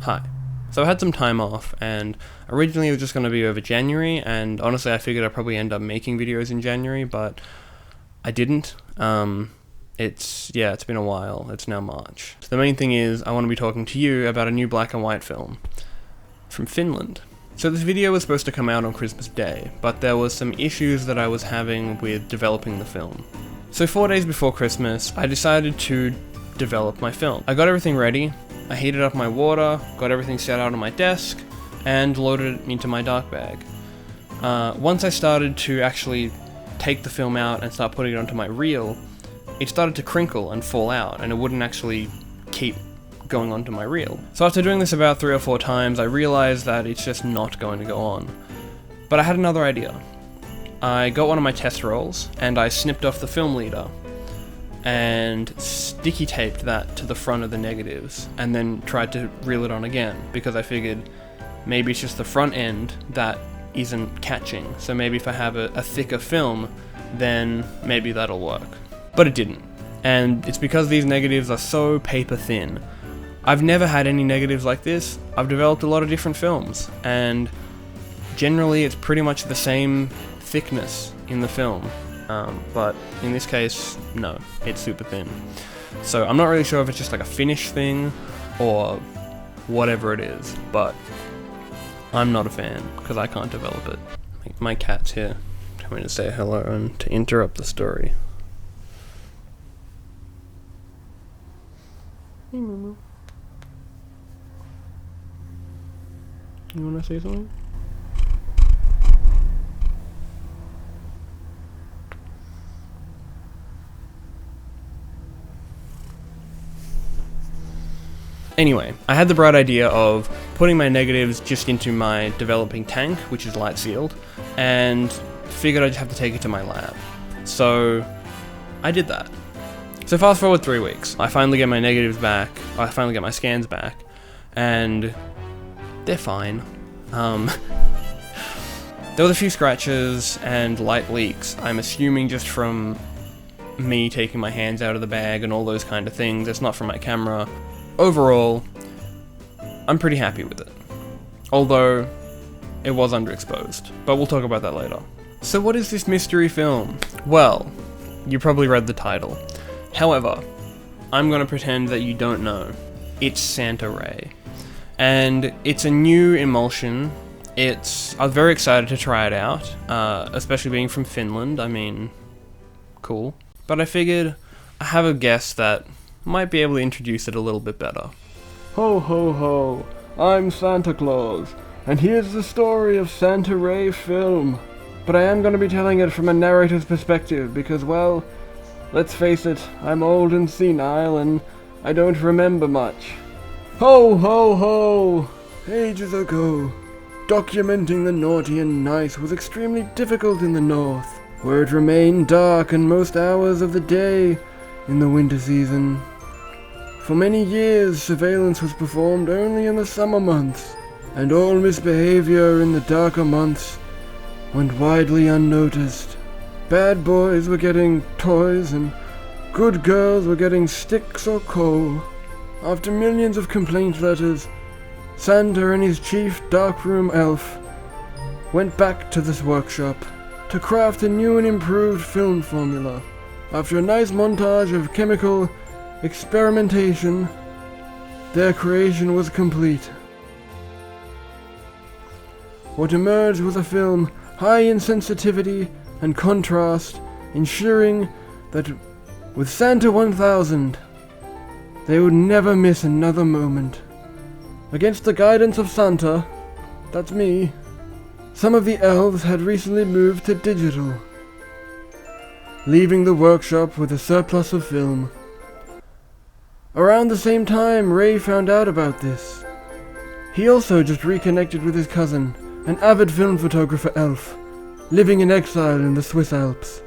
Hi. So I had some time off, and originally it was just going to be over January, and honestly I figured I'd probably end up making videos in January, but I didn't. It's been a while. It's now March. So the main thing is, I want to be talking to you about a new black and white film from Finland. So this video was supposed to come out on Christmas Day, but there was some issues that I was having with developing the film. So 4 days before Christmas, I decided to develop my film. I got everything ready, I heated up my water, got everything set out on my desk, and loaded it into my dark bag. Once I started to actually take the film out and start putting it onto my reel, it started to crinkle and fall out, and it wouldn't actually keep going onto my reel. So after doing this about 3 or 4 times, I realized that it's just not going to go on. But I had another idea. I got one of my test rolls, and I snipped off the film leader, and sticky taped that to the front of the negatives, and then tried to reel it on again, because I figured maybe it's just the front end that isn't catching, so maybe if I have a thicker film, then maybe that'll work. But it didn't, and it's because these negatives are so paper thin. I've never had any negatives like this. I've developed a lot of different films, and generally it's pretty much the same thickness in the film. But in this case, no, it's super thin. So I'm not really sure if it's just like a finish thing or whatever it is, but I'm not a fan because I can't develop it. My cat's here, coming to say hello and to interrupt the story. Hey, Moo. You wanna say something? Anyway, I had the bright idea of putting my negatives just into my developing tank, which is light sealed, and figured I'd have to take it to my lab. So I did that. So fast forward 3 weeks, I finally get my negatives back, I finally get my scans back, and they're fine. There was a few scratches and light leaks, I'm assuming just from me taking my hands out of the bag and all those kind of things. It's not from my camera. Overall, I'm pretty happy with it, although it was underexposed, but we'll talk about that later. So what is this mystery film? Well, you probably read the title. However, I'm gonna pretend that you don't know. It's Santa Ray, and it's a new emulsion. I was very excited to try it out, especially being from Finland. I mean, cool. But I figured I have a guest that might be able to introduce it a little bit better. Ho ho ho, I'm Santa Claus, and here's the story of Santa Ray film. But I am going to be telling it from a narrator's perspective because, well, let's face it, I'm old and senile and I don't remember much. Ho ho ho! Ages ago, documenting the naughty and nice was extremely difficult in the north, where it remained dark in most hours of the day in the winter season. For many years, surveillance was performed only in the summer months, and all misbehavior in the darker months went widely unnoticed. Bad boys were getting toys, and good girls were getting sticks or coal. After millions of complaint letters, Santa and his chief darkroom elf went back to this workshop to craft a new and improved film formula. After a nice montage of chemical experimentation, their creation was complete. What emerged was a film high in sensitivity and contrast, ensuring that with Santa 1000, they would never miss another moment. Against the guidance of Santa, that's me, some of the elves had recently moved to digital, leaving the workshop with a surplus of film. Around the same time, Ray found out about this. He also just reconnected with his cousin, an avid film photographer elf, living in exile in the Swiss Alps.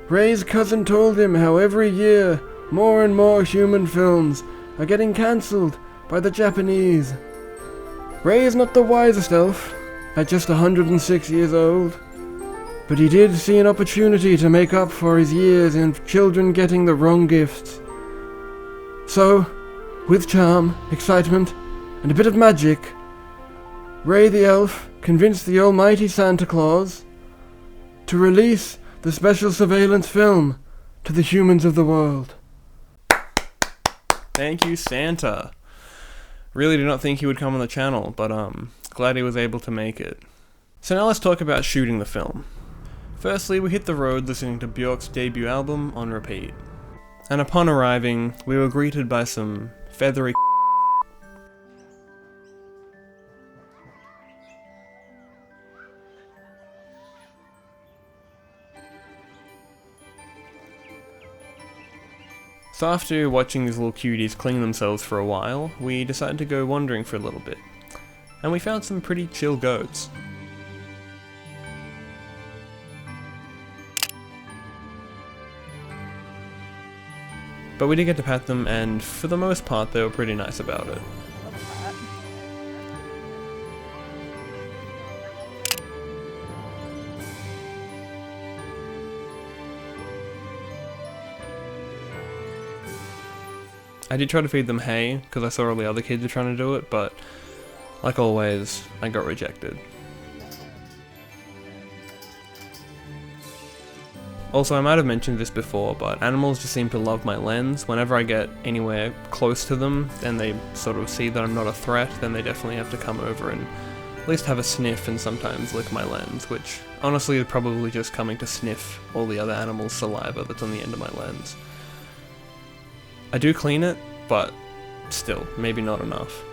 Ray's cousin told him how every year, more and more human films are getting cancelled by the Japanese. Ray is not the wisest elf, at just 106 years old, but he did see an opportunity to make up for his years in children getting the wrong gifts. So, with charm, excitement, and a bit of magic, Ray the Elf convinced the almighty Santa Claus to release the special surveillance film to the humans of the world. Thank you, Santa. Really did not think he would come on the channel, but glad he was able to make it. So now let's talk about shooting the film. Firstly, we hit the road listening to Björk's debut album on repeat. And upon arriving, we were greeted by some feathery So after watching these little cuties clean themselves for a while, we decided to go wandering for a little bit. And we found some pretty chill goats. But we did get to pet them, and for the most part they were pretty nice about it. I did try to feed them hay, because I saw all the other kids were trying to do it, but like always, I got rejected. Also, I might have mentioned this before, but animals just seem to love my lens. Whenever I get anywhere close to them, and they sort of see that I'm not a threat, then they definitely have to come over and at least have a sniff and sometimes lick my lens, which honestly is probably just coming to sniff all the other animals' saliva that's on the end of my lens. I do clean it, but still, maybe not enough.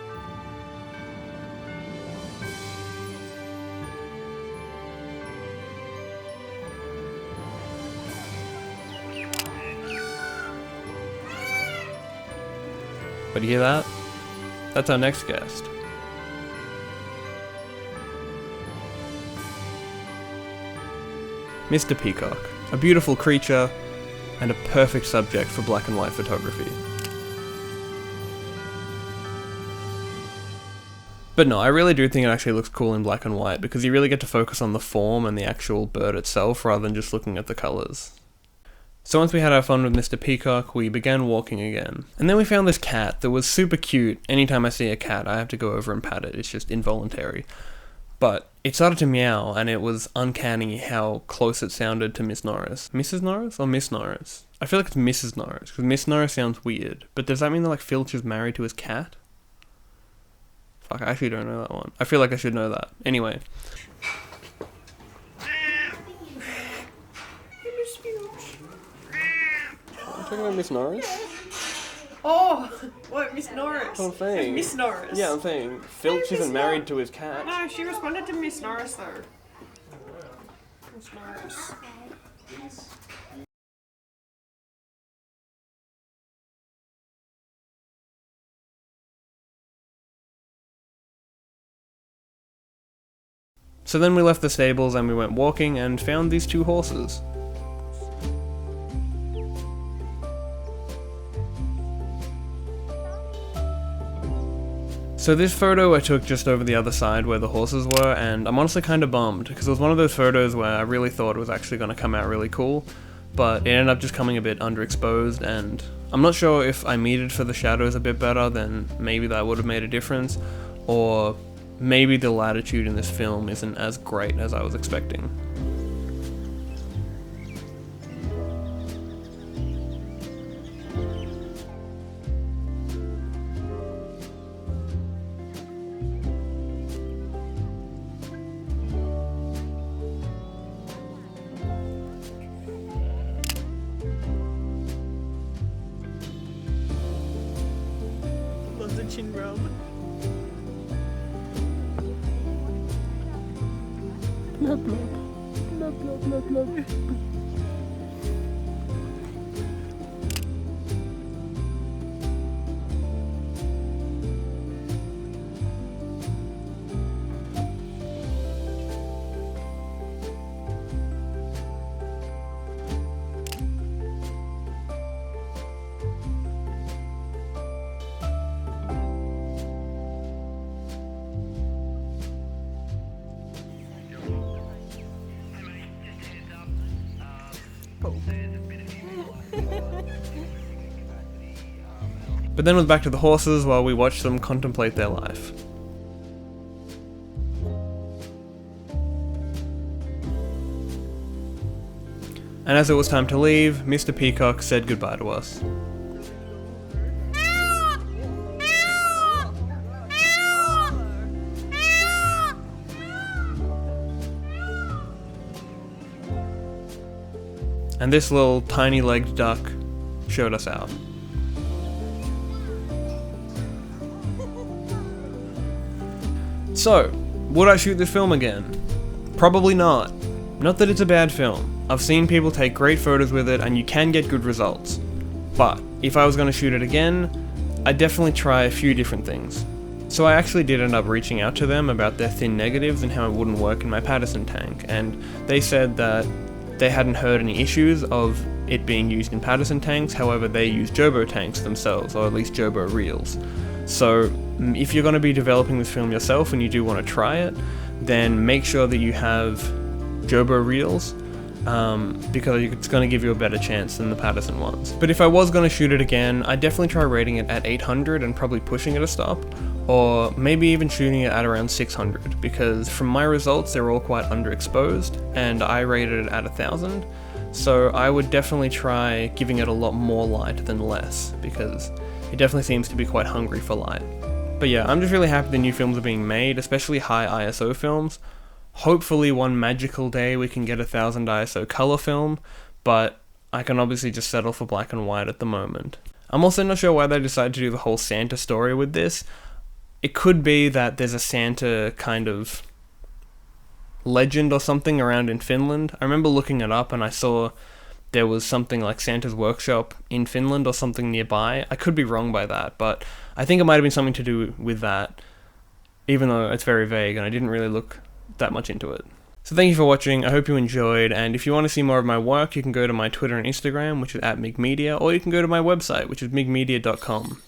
But you hear that? That's our next guest. Mr. Peacock, a beautiful creature and a perfect subject for black and white photography. But no, I really do think it actually looks cool in black and white because you really get to focus on the form and the actual bird itself rather than just looking at the colours. So once we had our fun with Mr. Peacock, we began walking again. And then we found this cat that was super cute. Anytime I see a cat, I have to go over and pat it. It's just involuntary. But it started to meow, and it was uncanny how close it sounded to Miss Norris. Mrs. Norris or Miss Norris? I feel like it's Mrs. Norris, because Miss Norris sounds weird. But does that mean that like Filch is married to his cat? Fuck, I actually don't know that one. I feel like I should know that. Anyway. I'm talking about Miss Norris? Oh, what, Miss Norris? I'm saying. Miss Norris. Yeah, I'm saying. Filch isn't married to his cat. No, she responded to Miss Norris though. Miss Norris. So then we left the stables and we went walking and found these two horses. So this photo I took just over the other side where the horses were, and I'm honestly kind of bummed, because it was one of those photos where I really thought it was actually going to come out really cool, but it ended up just coming a bit underexposed, and I'm not sure if I metered for the shadows a bit better, then maybe that would have made a difference, or maybe the latitude in this film isn't as great as I was expecting. Loves a chin rub. Blah, blah, blah, blah, blah, blah. but then was back to the horses while we watched them contemplate their life. And as it was time to leave, Mr. Peacock said goodbye to us. And this little tiny-legged duck showed us out. So, would I shoot this film again? Probably not. Not that it's a bad film. I've seen people take great photos with it and you can get good results. But, if I was going to shoot it again, I'd definitely try a few different things. So I actually did end up reaching out to them about their thin negatives and how it wouldn't work in my Paterson tank, and they said that they hadn't heard any issues of it being used in Paterson tanks. However, they use Jobo tanks themselves, or at least Jobo reels. So if you're going to be developing this film yourself and you do want to try it, then make sure that you have Jobo reels, because it's going to give you a better chance than the Paterson ones. But if I was going to shoot it again, I'd definitely try rating it at 800 and probably pushing it a stop, or maybe even shooting it at around 600, because from my results they're all quite underexposed, and I rated it at 1000, so I would definitely try giving it a lot more light than less, because it definitely seems to be quite hungry for light. But yeah, I'm just really happy the new films are being made, especially high ISO films. Hopefully one magical day we can get 1000 ISO color film, but I can obviously just settle for black and white at the moment. I'm also not sure why they decided to do the whole Santa story with this. It could be that there's a Santa kind of legend or something around in Finland. I remember looking it up and I saw there was something like Santa's workshop in Finland or something nearby. I could be wrong by that, but I think it might have been something to do with that, even though it's very vague and I didn't really look that much into it. So thank you for watching, I hope you enjoyed, and if you want to see more of my work, you can go to my Twitter and Instagram, which is @migmedia, or you can go to my website, which is migmedia.com.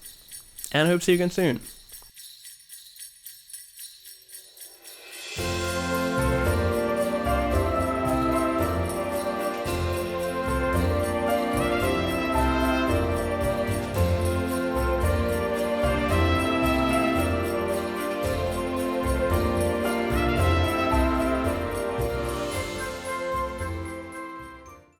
And I hope to see you again soon.